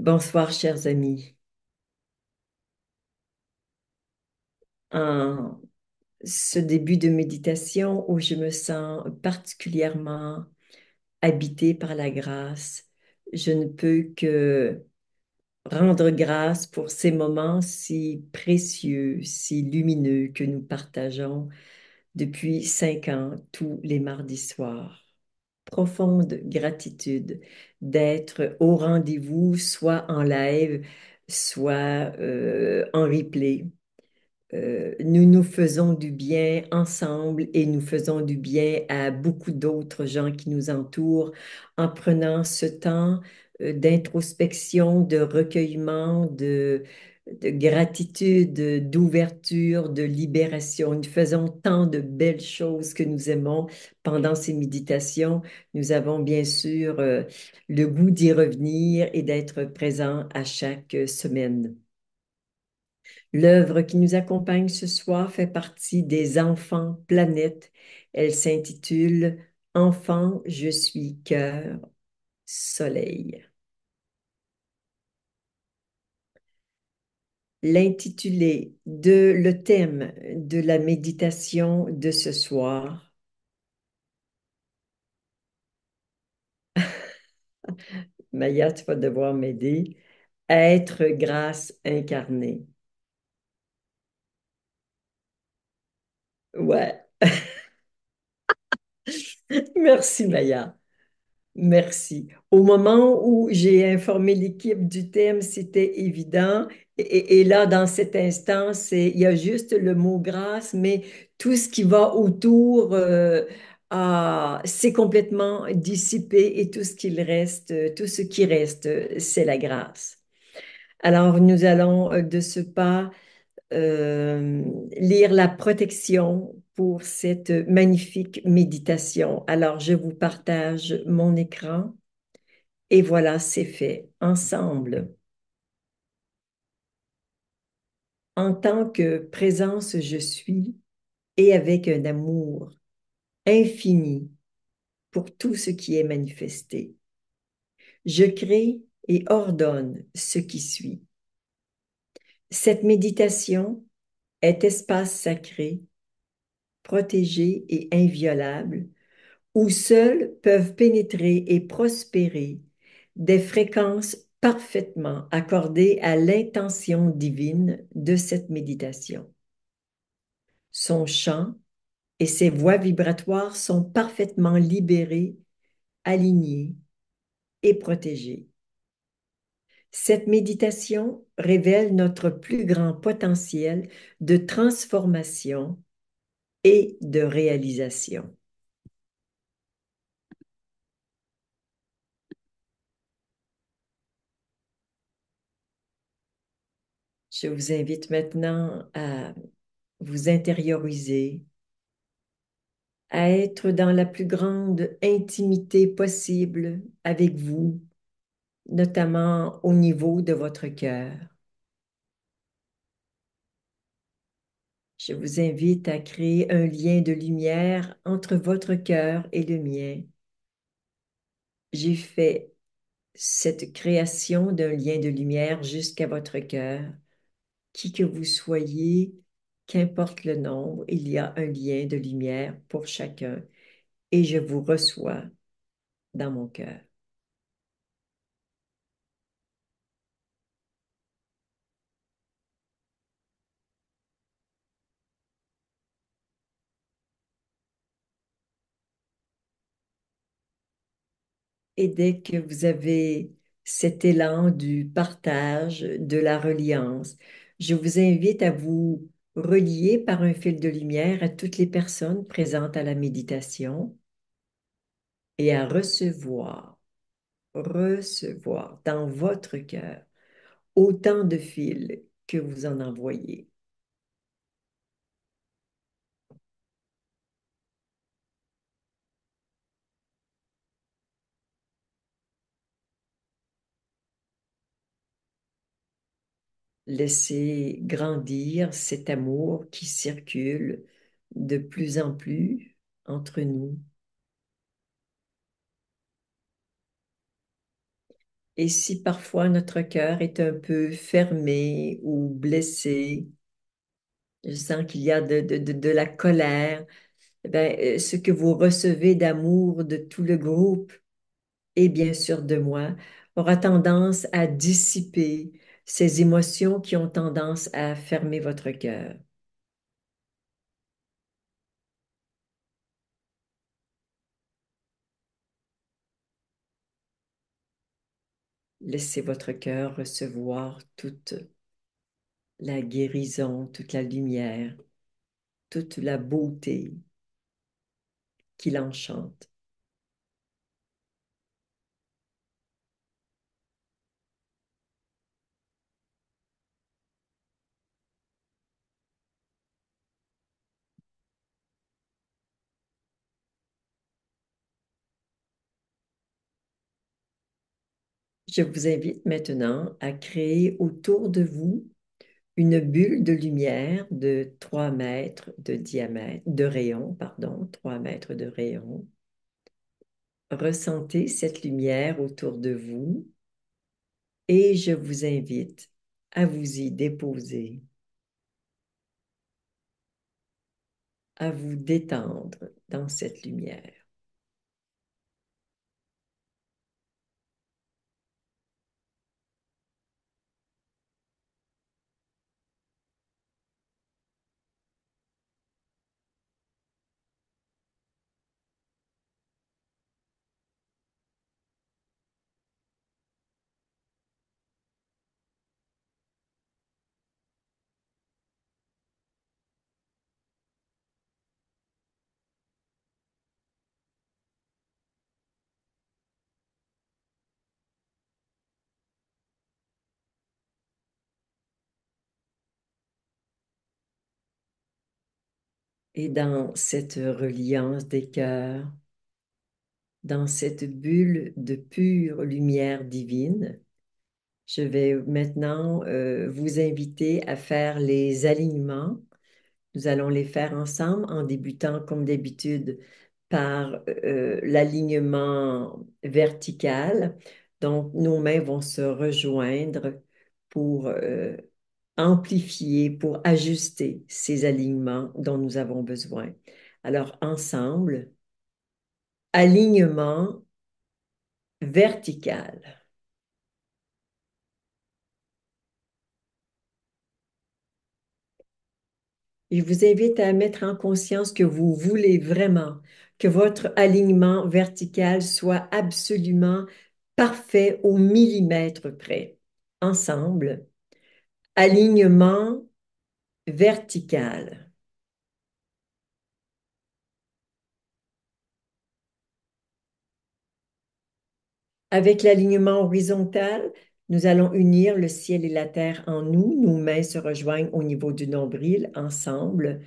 Bonsoir, chers amis. En ce début de méditation où je me sens particulièrement habitée par la grâce, je ne peux que rendre grâce pour ces moments si précieux, si lumineux que nous partageons depuis 5 ans, tous les mardis soirs. Profonde gratitude d'être au rendez-vous, soit en live, soit en replay. Nous nous faisons du bien ensemble et nous faisons du bien à beaucoup d'autres gens qui nous entourent en prenant ce temps d'introspection, de recueillement, de gratitude, d'ouverture, de libération. Nous faisons tant de belles choses que nous aimons pendant ces méditations. Nous avons bien sûr le goût d'y revenir et d'être présents à chaque semaine. L'œuvre qui nous accompagne ce soir fait partie des Enfants Planète. Elle s'intitule Enfant, je suis cœur, soleil. L'intitulé de le thème de la méditation de ce soir. Maya, tu vas devoir m'aider. Être grâce incarnée. Ouais. Merci, Maya. Merci. Au moment où j'ai informé l'équipe du thème, c'était évident. Et là, dans cet instant, il y a juste le mot grâce, mais tout ce qui va autour, c'est complètement dissipé et tout ce qu'il reste, tout ce qui reste, c'est la grâce. Alors, nous allons de ce pas euh, lire la protection pour cette magnifique méditation. Alors, je vous partage mon écran. Et voilà, c'est fait. Ensemble, en tant que présence, je suis et avec un amour infini pour tout ce qui est manifesté. Je crée et ordonne ce qui suit. Cette méditation est espace sacré, protégé et inviolable, où seuls peuvent pénétrer et prospérer des fréquences parfaitement accordées à l'intention divine de cette méditation. Son chant et ses voies vibratoires sont parfaitement libérées, alignées et protégées. Cette méditation révèle notre plus grand potentiel de transformation et de réalisation. Je vous invite maintenant à vous intérioriser, à être dans la plus grande intimité possible avec vous, notamment au niveau de votre cœur. Je vous invite à créer un lien de lumière entre votre cœur et le mien. J'ai fait cette création d'un lien de lumière jusqu'à votre cœur. Qui que vous soyez, qu'importe le nombre, il y a un lien de lumière pour chacun et je vous reçois dans mon cœur. Et dès que vous avez cet élan du partage, de la reliance, je vous invite à vous relier par un fil de lumière à toutes les personnes présentes à la méditation et à recevoir dans votre cœur autant de fils que vous en envoyez. Laissez grandir cet amour qui circule de plus en plus entre nous. Et si parfois notre cœur est un peu fermé ou blessé, je sens qu'il y a de la colère, eh bien, ce que vous recevez d'amour de tout le groupe et bien sûr de moi aura tendance à dissiper ces émotions qui ont tendance à fermer votre cœur. Laissez votre cœur recevoir toute la guérison, toute la lumière, toute la beauté qui l'enchante. Je vous invite maintenant à créer autour de vous une bulle de lumière de 3 mètres de diamètre, de rayon, pardon, 3 mètres de rayon. Ressentez cette lumière autour de vous et je vous invite à vous y déposer, à vous détendre dans cette lumière. Et dans cette reliance des cœurs, dans cette bulle de pure lumière divine, je vais maintenant vous inviter à faire les alignements. Nous allons les faire ensemble en débutant comme d'habitude par l'alignement vertical. Donc, nos mains vont se rejoindre pour amplifier, pour ajuster ces alignements dont nous avons besoin. Alors, ensemble, alignement vertical. Je vous invite à mettre en conscience que vous voulez vraiment que votre alignement vertical soit absolument parfait au millimètre près. Ensemble, alignement vertical. Avec l'alignement horizontal, nous allons unir le ciel et la terre en nous. Nos mains se rejoignent au niveau du nombril ensemble.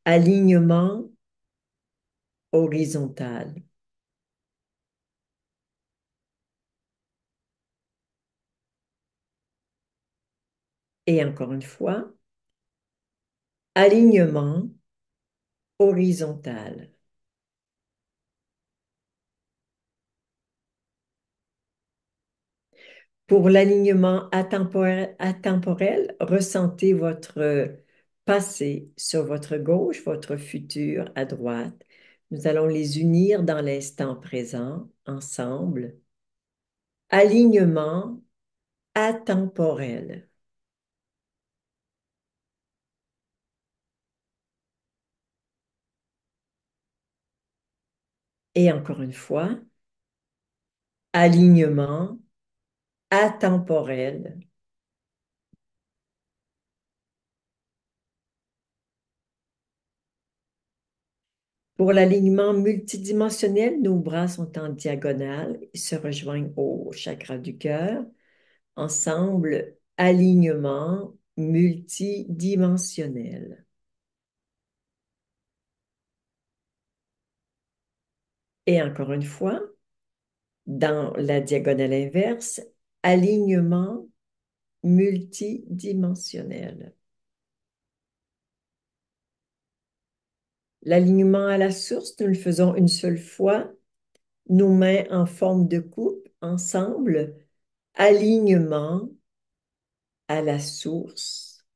Alignement horizontal. Et encore une fois, alignement horizontal. Pour l'alignement atemporel, ressentez votre passé sur votre gauche, votre futur à droite. Nous allons les unir dans l'instant présent, ensemble. Alignement atemporel. Et encore une fois, alignement atemporel. Pour l'alignement multidimensionnel, nos bras sont en diagonale et se rejoignent au chakra du cœur. Ensemble, alignement multidimensionnel. Et encore une fois, dans la diagonale inverse, alignement multidimensionnel. L'alignement à la source, nous le faisons une seule fois, nos mains en forme de coupe ensemble, alignement à la source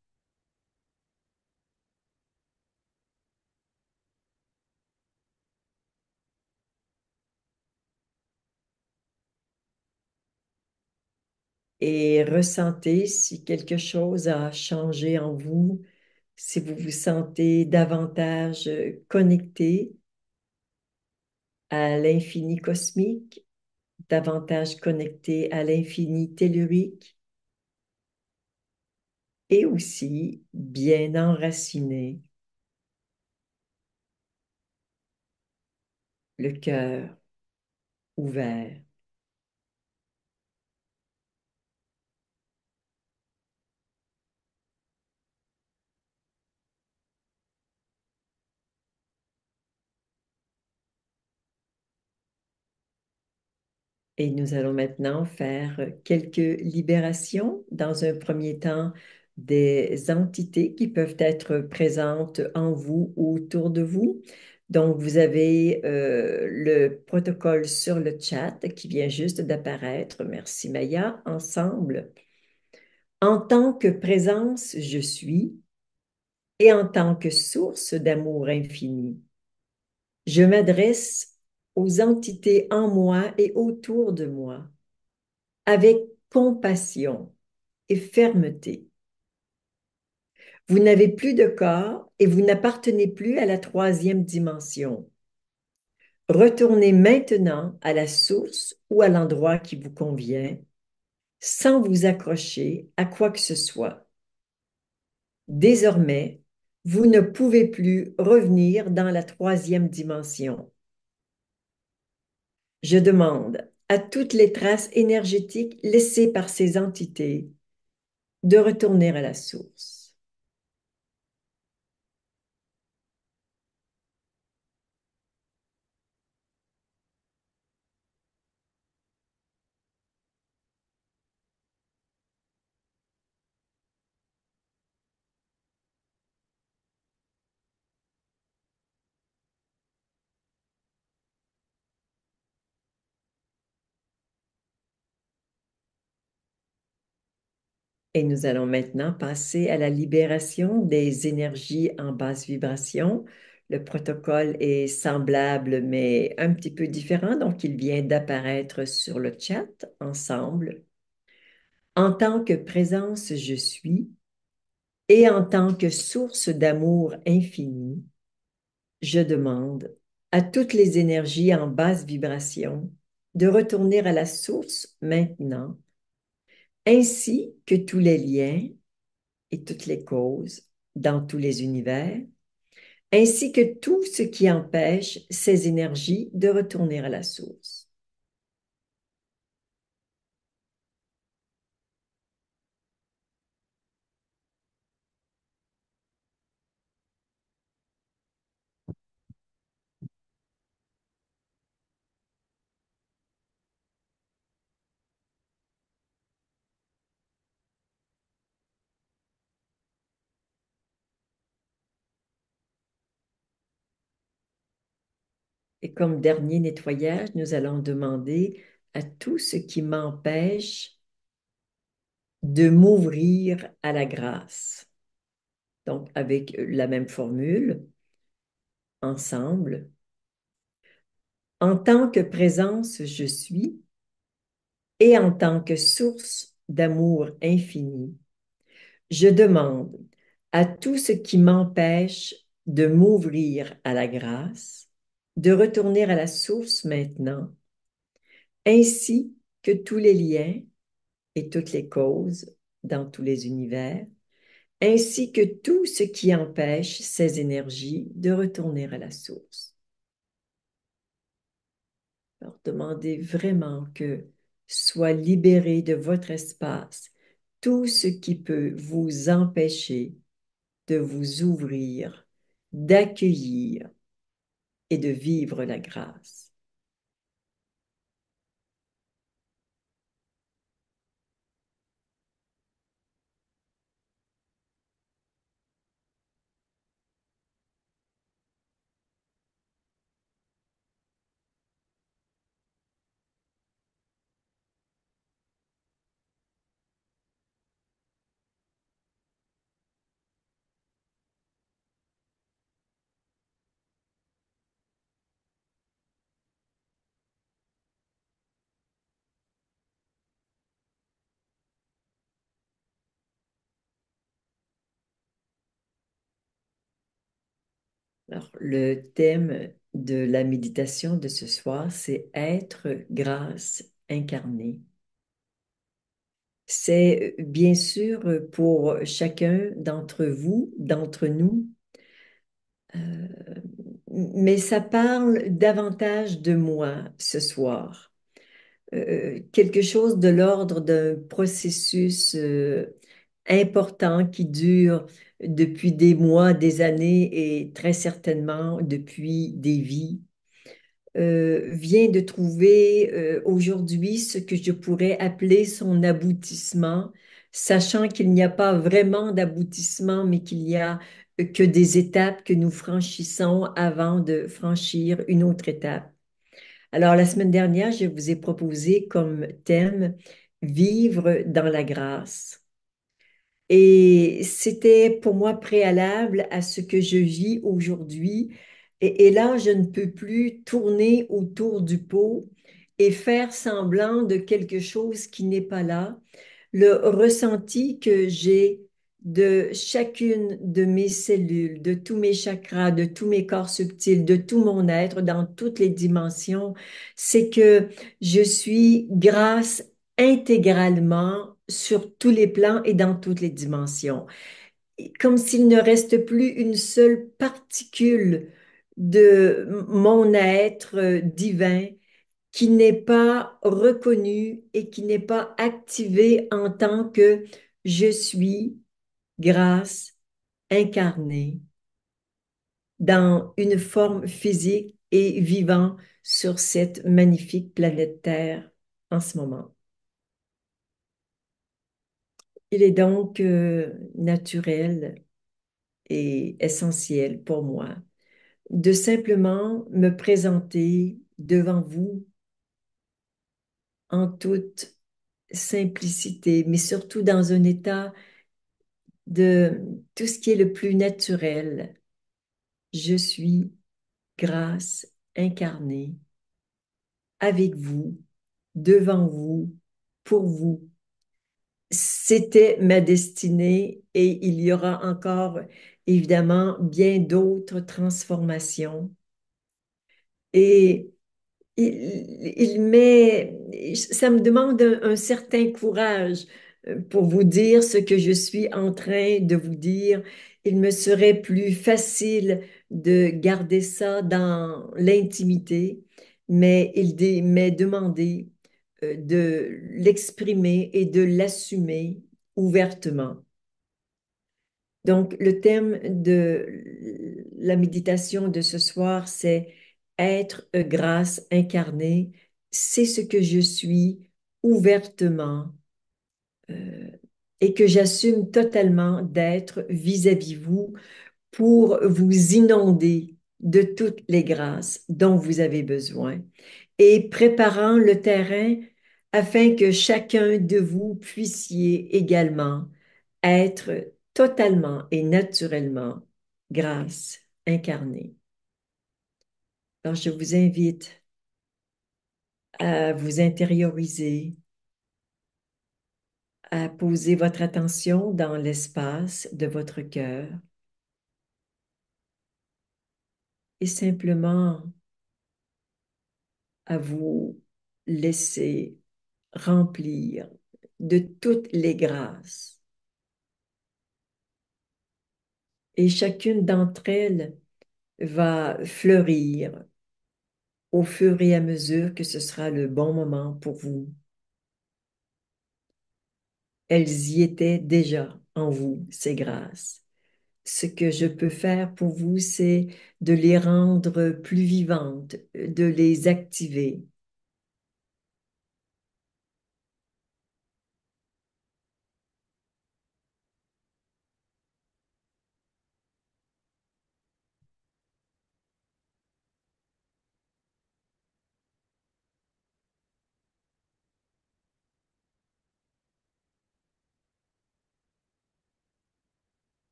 et ressentez si quelque chose a changé en vous, si vous vous sentez davantage connecté à l'infini cosmique, davantage connecté à l'infini tellurique et aussi bien enraciné, le cœur ouvert. Et nous allons maintenant faire quelques libérations. Dans un premier temps, des entités qui peuvent être présentes en vous ou autour de vous. Donc, vous avez le protocole sur le chat qui vient juste d'apparaître. Merci Maya. Ensemble, en tant que présence, je suis et en tant que source d'amour infini, je m'adresse aux entités en moi et autour de moi avec compassion et fermeté. Vous n'avez plus de corps et vous n'appartenez plus à la troisième dimension. Retournez maintenant à la source ou à l'endroit qui vous convient, sans vous accrocher à quoi que ce soit. Désormais, vous ne pouvez plus revenir dans la troisième dimension. Je demande à toutes les traces énergétiques laissées par ces entités de retourner à la source. Et nous allons maintenant passer à la libération des énergies en basse vibration. Le protocole est semblable, mais un petit peu différent, donc il vient d'apparaître sur le chat ensemble. En tant que présence, je suis, et en tant que source d'amour infini, je demande à toutes les énergies en basse vibration de retourner à la source maintenant, ainsi que tous les liens et toutes les causes dans tous les univers, ainsi que tout ce qui empêche ces énergies de retourner à la source. Et comme dernier nettoyage, nous allons demander à tout ce qui m'empêche de m'ouvrir à la grâce. Donc, avec la même formule, ensemble. En tant que présence, je suis, et en tant que source d'amour infini, je demande à tout ce qui m'empêche de m'ouvrir à la grâce, de retourner à la source maintenant, ainsi que tous les liens et toutes les causes dans tous les univers, ainsi que tout ce qui empêche ces énergies de retourner à la source. Alors, demandez vraiment que soit libéré de votre espace tout ce qui peut vous empêcher de vous ouvrir, d'accueillir et de vivre la grâce. Alors, le thème de la méditation de ce soir, c'est être grâce incarnée. C'est bien sûr pour chacun d'entre vous, d'entre nous, euh, mais ça parle davantage de moi ce soir. Quelque chose de l'ordre d'un processus important qui dure depuis des mois, des années et très certainement depuis des vies. Vient de trouver aujourd'hui ce que je pourrais appeler son aboutissement, sachant qu'il n'y a pas vraiment d'aboutissement, mais qu'il y a que des étapes que nous franchissons avant de franchir une autre étape. Alors, la semaine dernière, je vous ai proposé comme thème vivre dans la grâce. Et c'était pour moi préalable à ce que je vis aujourd'hui. Et là, je ne peux plus tourner autour du pot et faire semblant de quelque chose qui n'est pas là. Le ressenti que j'ai de chacune de mes cellules, de tous mes chakras, de tous mes corps subtils, de tout mon être dans toutes les dimensions, c'est que je suis grâce intégralement sur tous les plans et dans toutes les dimensions. Comme s'il ne reste plus une seule particule de mon être divin qui n'est pas reconnue et qui n'est pas activée en tant que je suis grâce incarnée dans une forme physique et vivant sur cette magnifique planète Terre en ce moment. Il est donc naturel et essentiel pour moi de simplement me présenter devant vous en toute simplicité, mais surtout dans un état de tout ce qui est le plus naturel. Je suis grâce incarnée avec vous, devant vous, pour vous. C'était ma destinée et il y aura encore évidemment bien d'autres transformations. Et ça me demande un certain courage pour vous dire ce que je suis en train de vous dire. Il me serait plus facile de garder ça dans l'intimité, mais il m'est demandé de l'exprimer et de l'assumer ouvertement. Donc, le thème de la méditation de ce soir, c'est être grâce incarnée. C'est ce que je suis ouvertement euh, et que j'assume totalement d'être vis-à-vis vous pour vous inonder de toutes les grâces dont vous avez besoin et préparant le terrain afin que chacun de vous puissiez également être totalement et naturellement grâce incarnée. Alors, je vous invite à vous intérioriser, à poser votre attention dans l'espace de votre cœur et simplement à vous laisser remplir de toutes les grâces. Et chacune d'entre elles va fleurir au fur et à mesure que ce sera le bon moment pour vous. Elles y étaient déjà en vous, ces grâces. Ce que je peux faire pour vous, c'est de les rendre plus vivantes, de les activer.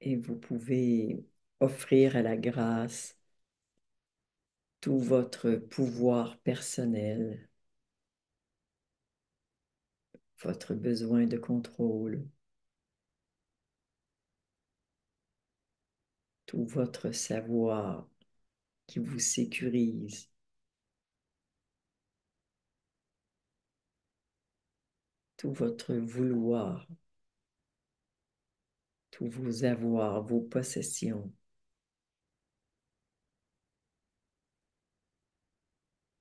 et vous pouvez offrir à la grâce tout votre pouvoir personnel, votre besoin de contrôle, tout votre savoir qui vous sécurise, tout votre vouloir, tous vos avoirs, vos possessions.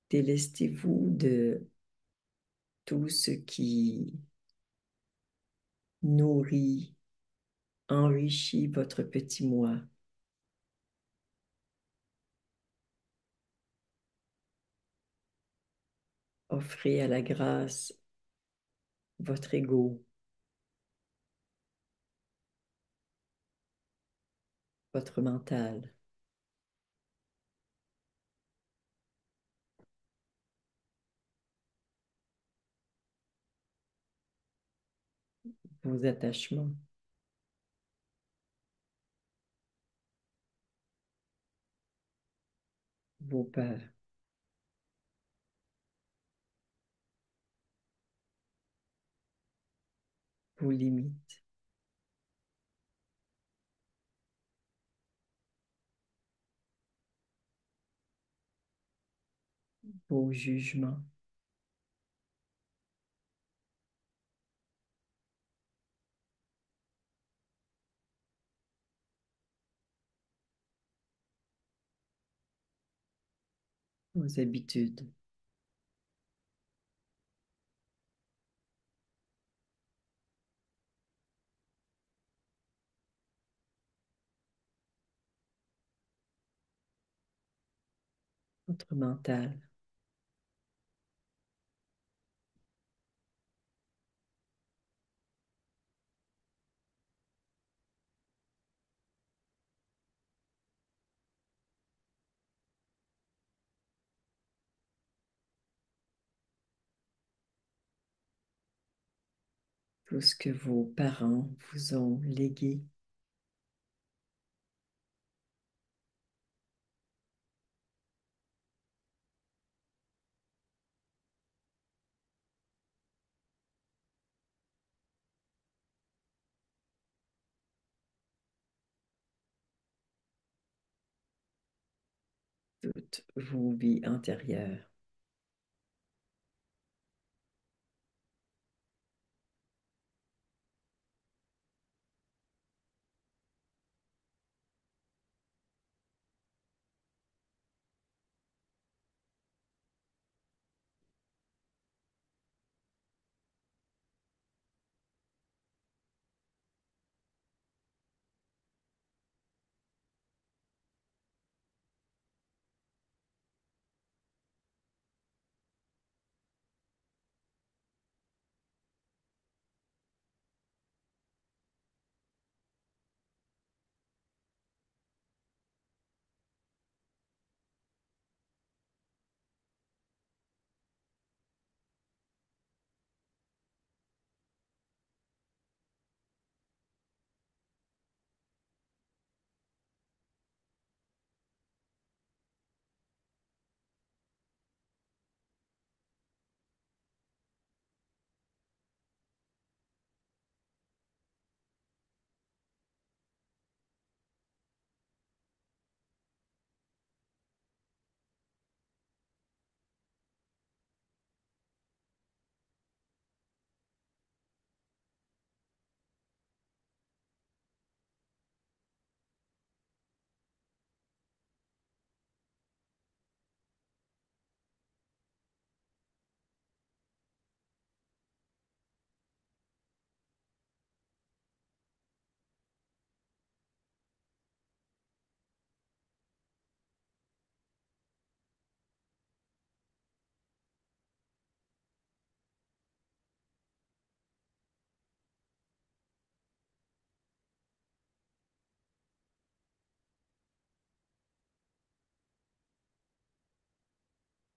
Délestez-vous de tout ce qui nourrit, enrichit votre petit moi. Offrez à la grâce votre ego, votre mental, vos attachements, vos peurs, vos limites, vos jugements. Vos habitudes, votre mental. Tout ce que vos parents vous ont légué, toutes vos vies antérieures.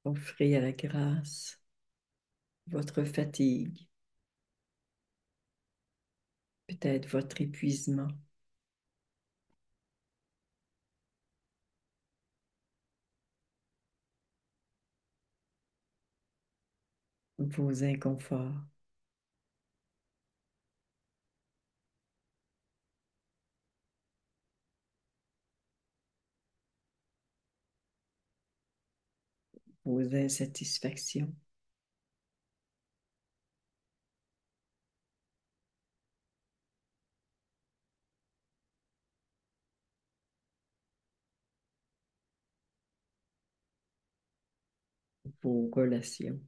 Offrez à la grâce votre fatigue, peut-être votre épuisement, vos inconforts, vos insatisfactions, vos relations.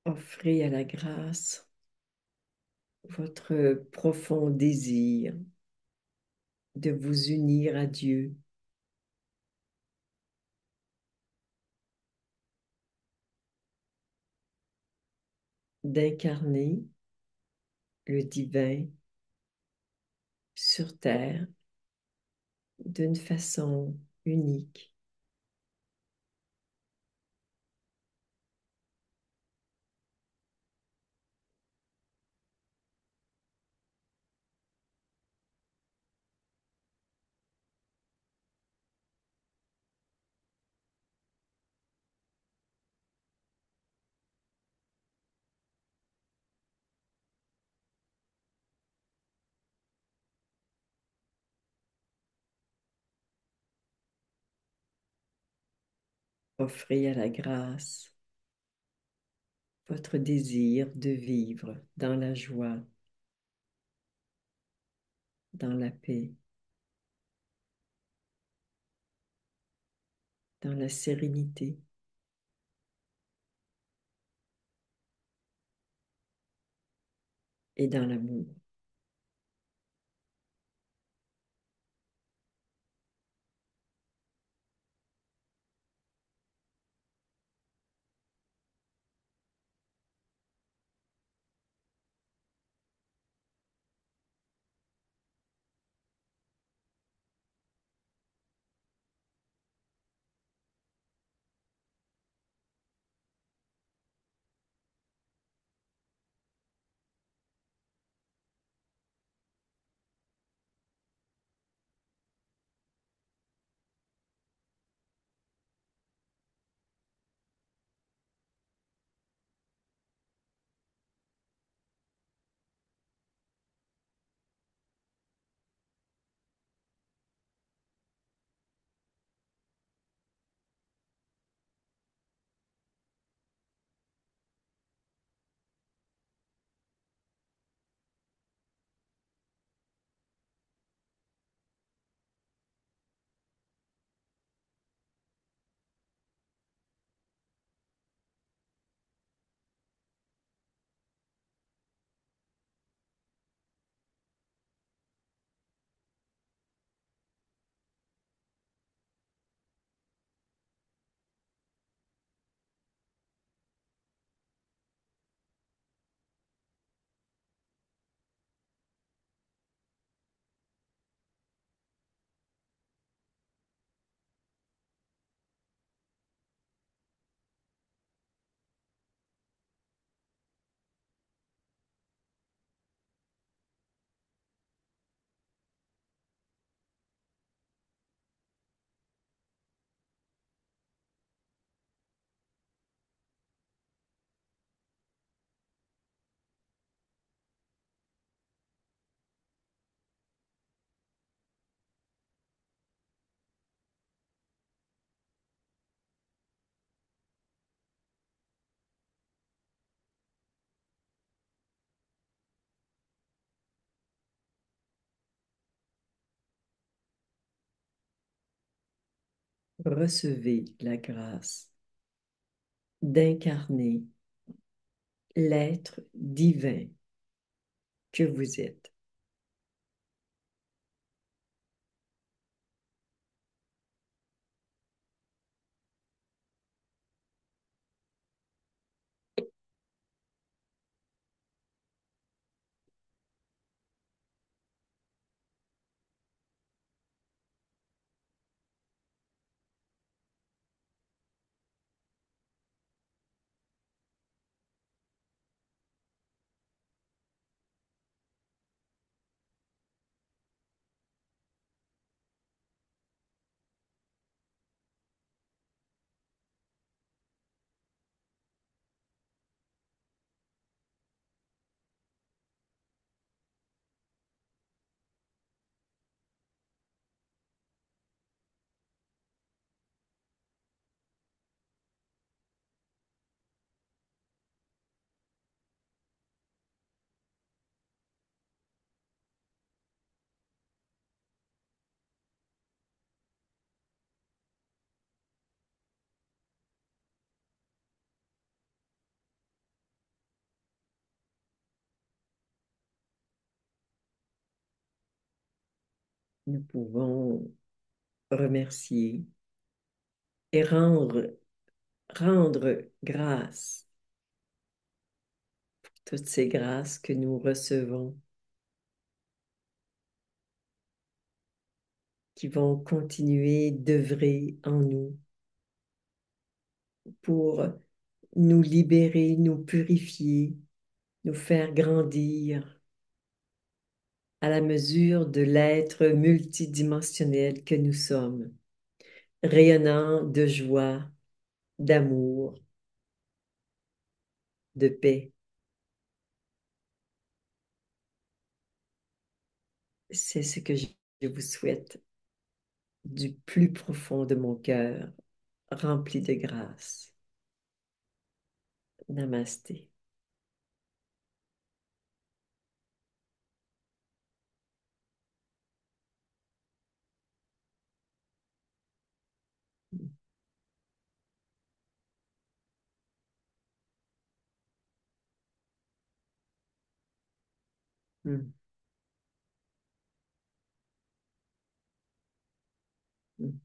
Offrez à la grâce votre profond désir de vous unir à Dieu, d'incarner le divin sur terre d'une façon unique. Offrez à la grâce votre désir de vivre dans la joie, dans la paix, dans la sérénité et dans l'amour. Recevez la grâce d'incarner l'être divin que vous êtes. nous pouvons remercier et rendre grâce, toutes ces grâces que nous recevons, qui vont continuer d'œuvrer en nous pour nous libérer, nous purifier, nous faire grandir à la mesure de l'être multidimensionnel que nous sommes, rayonnant de joie, d'amour, de paix. C'est ce que je vous souhaite du plus profond de mon cœur, rempli de grâce. Namasté. Mm, mm.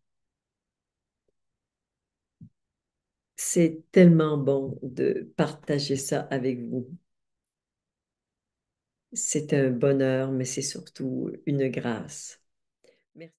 C'est tellement bon de partager ça avec vous. C'est un bonheur, mais c'est surtout une grâce. Merci.